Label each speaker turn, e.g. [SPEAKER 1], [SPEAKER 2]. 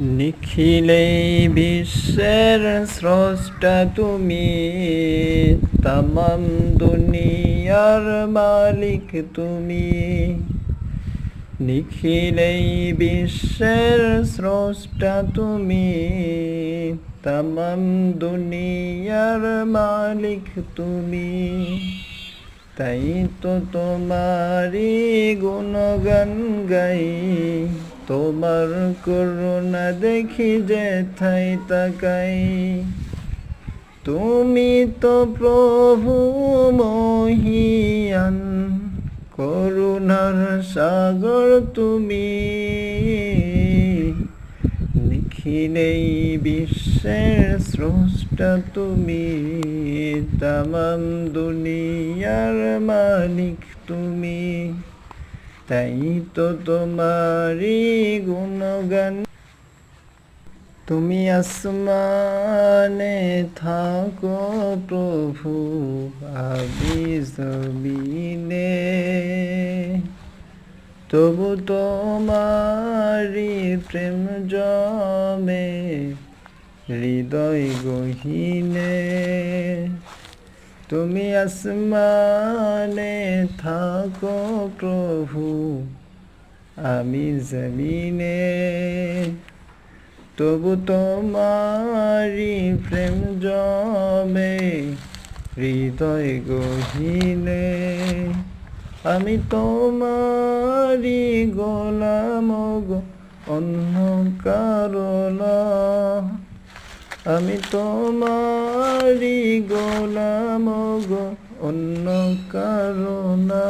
[SPEAKER 1] নিখিলেই বিশ্বের স্রষ্টা তুমি, তামাম দুনিয়ার মালিক তুমি। নিখিলেই বিশ্বের স্রষ্টা তুমি, তামাম দুনিয়ার মালিক তুমি। তাই তো তোমারই গুণগান গাই, তোমার করুণা দেখি যেথায় তাকাই। তুমি তো প্রভু মহিয়ান, করুণার সাগর তুমি। নিখিলেই বিশ্বের স্রষ্টা তুমি, তামাম দুনিয়ার মালিক তুমি। তাই তো তোমারই গুণগান। তুমি আসমানে থাকো প্রভু, আমি জমিনে। তবু তোমারি প্রেম জমে হৃদয় গহীনে। তুমি আসমানে থাকো প্রভু, আমি জমিনে। তবু তোমারি প্রেম জমে হৃদয় গহীনে। আমি তোমারি গোলাম গো, অন্য কারো না। আমি তোমারি গোলাম গো, অন্য কারো না।